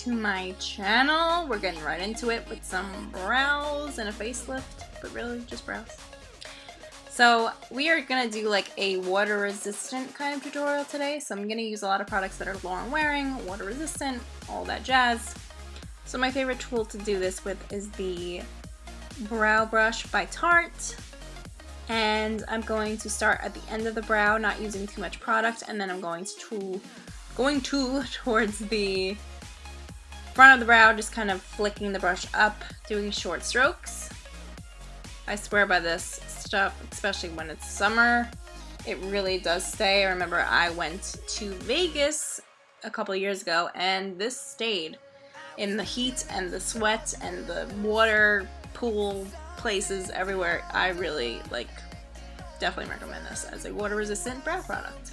to my channel. We're getting right into it with some brows and a facelift, but really just brows. So we are gonna do like a water resistant kind of tutorial today. So I'm gonna use a lot of products that are long wearing, water resistant, all that jazz. So my favorite tool to do this with is the brow brush by Tarte. And I'm going to start at the end of the brow, not using too much product, and then I'm going towards the front of the brow, just kind of flicking the brush up, doing short strokes. I swear by this stuff, especially when it's summer, it really does stay. I remember I went to Vegas a couple of years ago, and this stayed in the heat and the sweat and the water pool places everywhere. I really definitely recommend this as a water resistant brow product.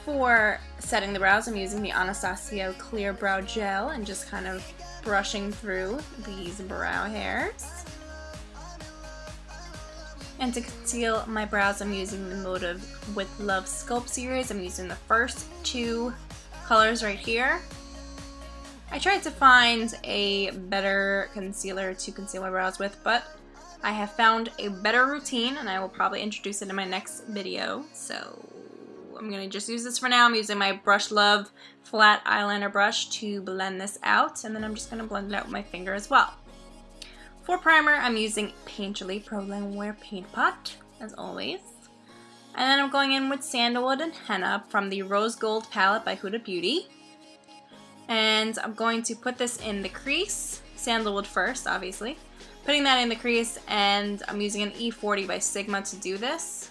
For setting the brows, I'm using the Anastasia Clear Brow Gel and just kind of brushing through these brow hairs. And to conceal my brows, I'm using the Motive with Love Sculpt series. I'm using the first two colors right here. I tried to find a better concealer to conceal my brows with, but I have found a better routine, and I will probably introduce it in my next video. So I'm going to just use this for now. I'm using my Brush Love flat eyeliner brush to blend this out, and then I'm just going to blend it out with my finger as well. For primer, I'm using Painterly Pro Longwear Paint Pot, as always. And then I'm going in with Sandalwood and Henna from the Rose Gold palette by Huda Beauty. And I'm going to put this in the crease, Sandalwood first, obviously. Putting that in the crease, and I'm using an E40 by Sigma to do this,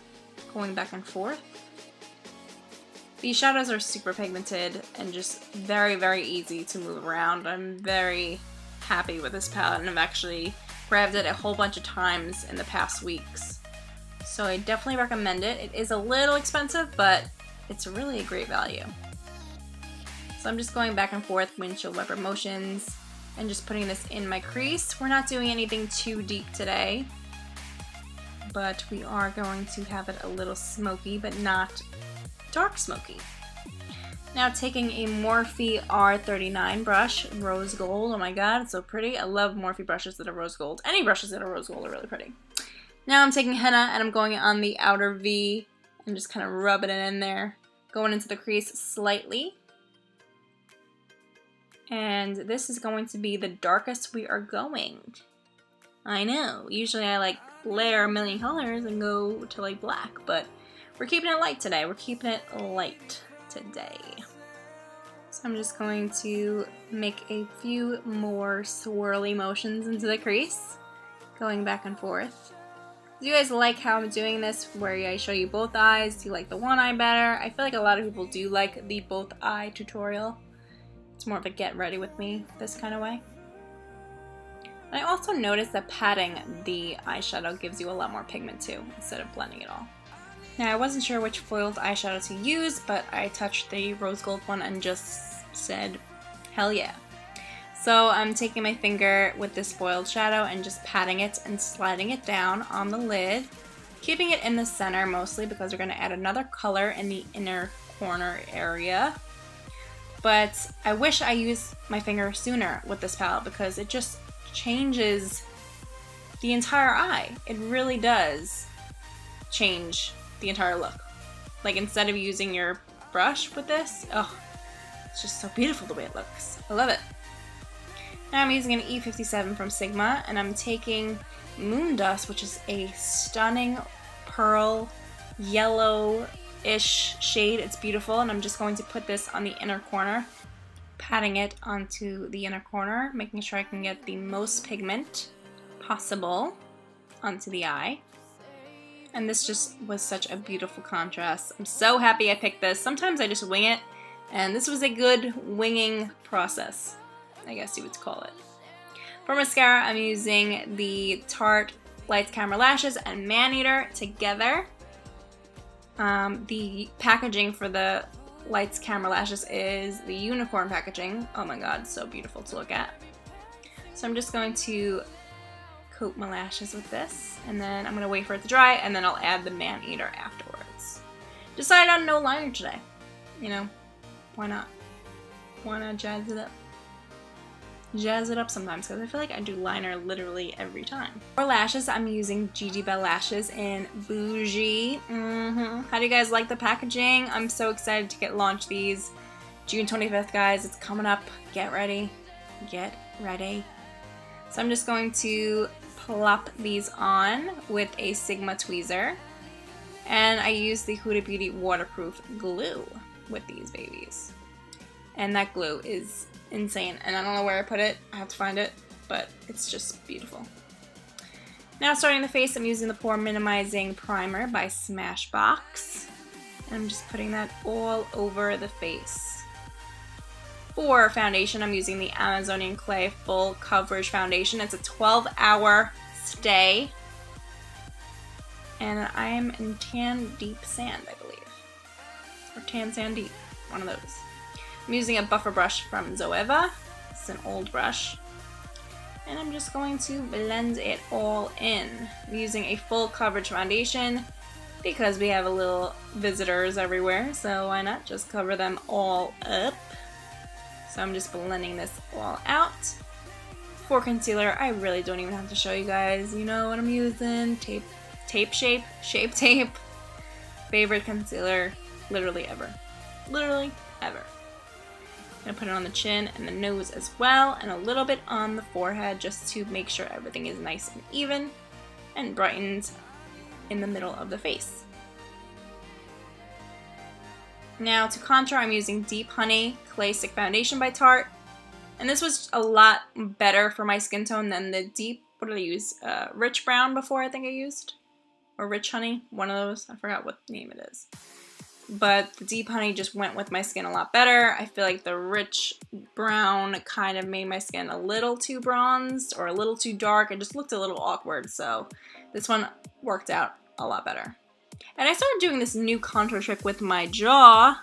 going back and forth. These shadows are super pigmented and just very, very easy to move around. I'm very happy with this palette, and I've actually grabbed it a whole bunch of times in the past weeks. So I definitely recommend it. It is a little expensive, but it's really a great value. So I'm just going back and forth, windshield wiper motions, and just putting this in my crease. We're not doing anything too deep today, but we are going to have it a little smoky, but not dark smoky. Now taking a Morphe R39 brush, rose gold. Oh my god, it's so pretty. I love Morphe brushes that are rose gold. Any brushes that are rose gold are really pretty. Now I'm taking henna and I'm going on the outer V and just kind of rubbing it in there, going into the crease slightly. And this is going to be the darkest we are going. I know, usually I layer a million colors and go to black, but we're keeping it light today. We're keeping it light today. So I'm just going to make a few more swirly motions into the crease, going back and forth. Do you guys like how I'm doing this, where I show you both eyes? Do you like the one eye better? I feel like a lot of people do like the both eye tutorial. It's more of a get ready with me this kind of way. And I also noticed that patting the eyeshadow gives you a lot more pigment too, instead of blending it all. Now I wasn't sure which foiled eyeshadow to use, but I touched the rose gold one and just said, hell yeah. So I'm taking my finger with this foiled shadow and just patting it and sliding it down on the lid, keeping it in the center mostly because we're going to add another color in the inner corner area. But I wish I used my finger sooner with this palette because it just changes the entire eye. It really does change the entire look. Instead of using your brush with this, oh, it's just so beautiful the way it looks. I love it. Now I'm using an E57 from Sigma, and I'm taking Moon Dust, which is a stunning pearl yellow-ish shade. It's beautiful, and I'm just going to put this on the inner corner, patting it onto the inner corner, making sure I can get the most pigment possible onto the eye. And this just was such a beautiful contrast. I'm so happy I picked this. Sometimes I just wing it, and this was a good winging process, I guess you would call it. For mascara, I'm using the Tarte Lights Camera Lashes and Maneater together. The packaging for the Lights Camera Lashes is the unicorn packaging. Oh my god, so beautiful to look at. So I'm just going to coat my lashes with this, and then I'm going to wait for it to dry, and then I'll add the Maneater afterwards. Decided on no liner today. You know, why not? Why not jazz it up? jazz it up sometimes because I feel like I do liner literally every time. For lashes, I'm using Gigi Bell Lashes in Bougie. How do you guys like the packaging? I'm so excited to launch these. June 25th, guys. It's coming up. Get ready. Get ready. So I'm just going to plop these on with a Sigma tweezer. And I use the Huda Beauty waterproof glue with these babies. And that glue is insane. And I don't know where I put it. I have to find it. But it's just beautiful. Now starting the face, I'm using the Pore Minimizing Primer by Smashbox. And I'm just putting that all over the face. For foundation, I'm using the Amazonian Clay Full Coverage Foundation. It's a 12-hour stay. And I am in Tan Deep Sand, I believe. Or Tan Sand Deep, one of those. I'm using a buffer brush from Zoeva. It's an old brush. And I'm just going to blend it all in. I'm using a full coverage foundation because we have a little visitors everywhere, so why not just cover them all up? So I'm just blending this all out. For concealer, I really don't even have to show you guys. You know what I'm using. Shape Tape. Favorite concealer, literally ever. Literally ever. I'm gonna put it on the chin and the nose as well, and a little bit on the forehead just to make sure everything is nice and even and brightened in the middle of the face. Now to contour, I'm using Deep Honey Clay Stick Foundation by Tarte. And this was a lot better for my skin tone than the deep, what did I use? Rich Brown before, I think I used. Or Rich Honey, one of those. I forgot what name it is. But the Deep Honey just went with my skin a lot better. I feel like the Rich Brown kind of made my skin a little too bronzed or a little too dark. It just looked a little awkward, so this one worked out a lot better. And I started doing this new contour trick with my jaw.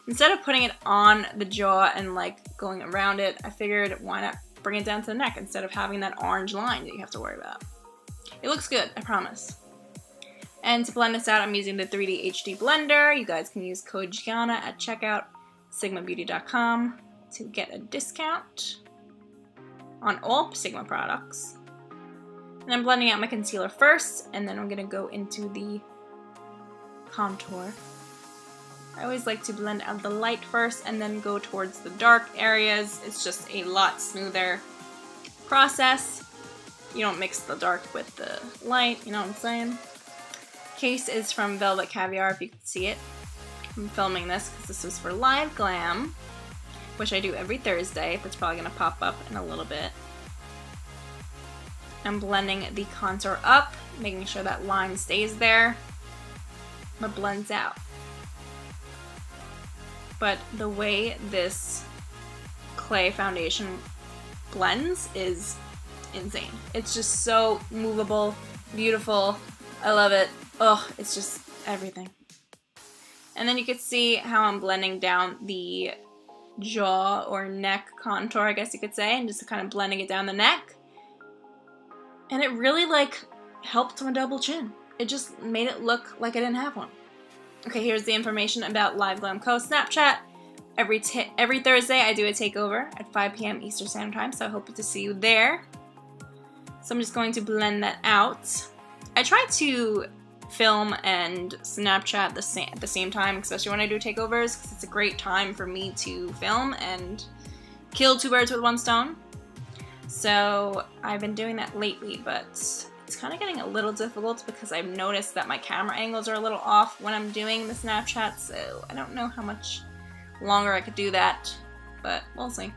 Instead of putting it on the jaw and like going around it, I figured why not bring it down to the neck instead of having that orange line that you have to worry about. It looks good, I promise. And to blend this out, I'm using the 3D HD blender. You guys can use code Gianna at checkout, sigmabeauty.com, to get a discount on all Sigma products. And I'm blending out my concealer first, and then I'm gonna go into the contour. I always like to blend out the light first and then go towards the dark areas. It's just a lot smoother process. You don't mix the dark with the light, you know what I'm saying? Case is from Velvet Caviar, if you can see it. I'm filming this because this was for Live Glam, which I do every Thursday, but it's probably going to pop up in a little bit. I'm blending the contour up, making sure that line stays there, but blends out. But the way this clay foundation blends is insane. It's just so movable, beautiful. I love it. Oh, it's just everything. And then you can see how I'm blending down the jaw or neck contour, I guess you could say, and just kind of blending it down the neck. And it really like helped my double chin. It just made it look like I didn't have one. Okay, here's the information about Live Glam Co. Snapchat. Every Thursday I do a takeover at 5 p.m. Eastern Standard Time, so I hope to see you there. So I'm just going to blend that out. I try to film and Snapchat at the same time, especially when I do takeovers, because it's a great time for me to film and kill two birds with one stone. So I've been doing that lately, but it's kind of getting a little difficult because I've noticed that my camera angles are a little off when I'm doing the Snapchat, so I don't know how much longer I could do that, but we'll see.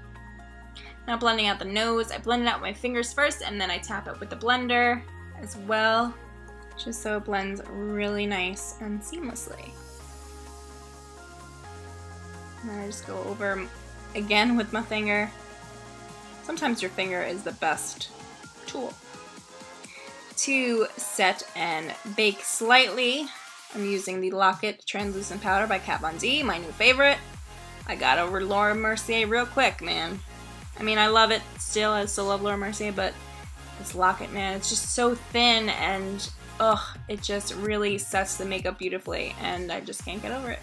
Now blending out the nose, I blend it out with my fingers first and then I tap it with the blender as well, just so it blends really nice and seamlessly. And then I just go over again with my finger. Sometimes your finger is the best tool. To set and bake slightly, I'm using the Lock-It Translucent Powder by Kat Von D, my new favorite. I got over Laura Mercier real quick, man. I mean, I love it still. I still love Laura Mercier, but this Lock-It, man, it's just so thin and, it just really sets the makeup beautifully, and I just can't get over it.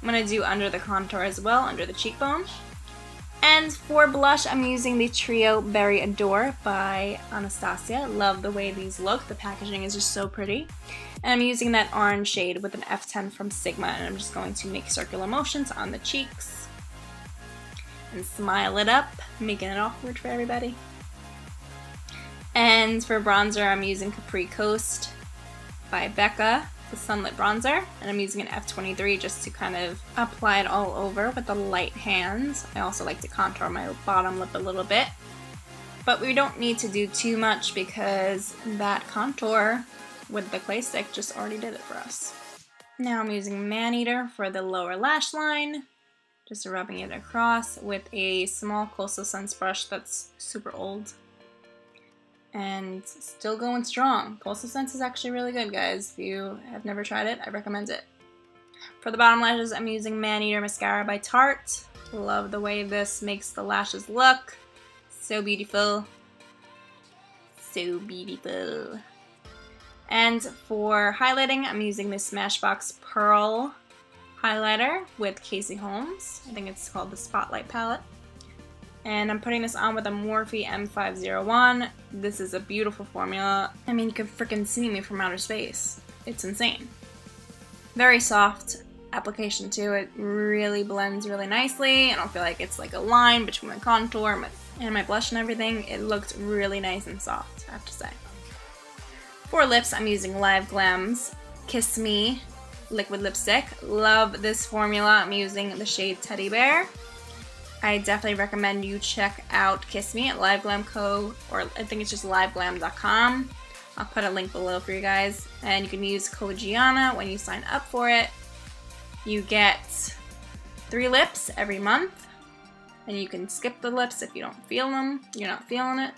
I'm going to do under the contour as well, under the cheekbone. And for blush, I'm using the Trio Berry Adore by Anastasia. Love the way these look. The packaging is just so pretty. And I'm using that orange shade with an F10 from Sigma, and I'm just going to make circular motions on the cheeks and smile it up, making it awkward for everybody. And for bronzer, I'm using Capri Coast by Becca, the Sunlit Bronzer, and I'm using an F23 just to kind of apply it all over with a light hand. I also like to contour my bottom lip a little bit, but we don't need to do too much because that contour with the clay stick just already did it for us. Now I'm using Maneater for the lower lash line, just rubbing it across with a small Coastal Scents brush that's super old. And still going strong. Coastal Scents is actually really good, guys. If you have never tried it, I recommend it. For the bottom lashes, I'm using Maneater Mascara by Tarte. Love the way this makes the lashes look. So beautiful. So beautiful. And for highlighting, I'm using the Smashbox Pearl highlighter with Casey Holmes. I think it's called the Spotlight palette. And I'm putting this on with a Morphe M501. This is a beautiful formula. I mean, you can freaking see me from outer space. It's insane. Very soft application too. It really blends really nicely. I don't feel like it's like a line between my contour and my blush and everything. It looked really nice and soft, I have to say. For lips, I'm using Live Glam's Kiss Me liquid lipstick. Love this formula. I'm using the shade Teddy Bear. I definitely recommend you check out Kiss Me at Live Glam Co. or I think it's just liveglam.com. I'll put a link below for you guys. And you can use code Gianna when you sign up for it. You get 3 lips every month. And you can skip the lips if you don't feel them. You're not feeling it.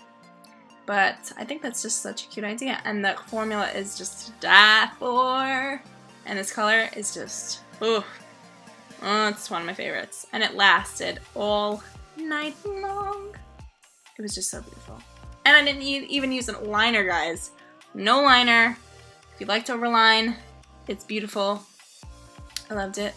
But I think that's just such a cute idea. And the formula is just to die for. And this color is just, ooh. Oh, it's one of my favorites. And it lasted all night long. It was just so beautiful. And I didn't even use a liner, guys. No liner. If you like to overline, it's beautiful. I loved it.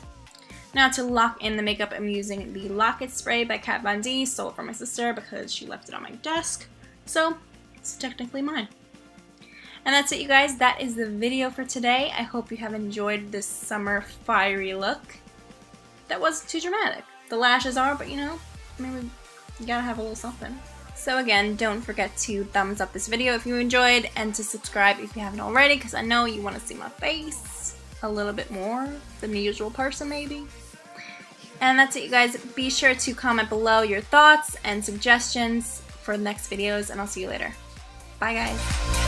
Now to lock in the makeup, I'm using the Lock It Spray by Kat Von D. Stole it from my sister because she left it on my desk. So, it's technically mine. And that's it, you guys. That is the video for today. I hope you have enjoyed this summer fiery look. That wasn't too dramatic. The lashes are, but you know, maybe you gotta have a little something. So again, don't forget to thumbs up this video if you enjoyed, and to subscribe if you haven't already, because I know you want to see my face a little bit more than the usual person, maybe. And that's it, you guys. Be sure to comment below your thoughts and suggestions for the next videos, and I'll see you later. Bye, guys.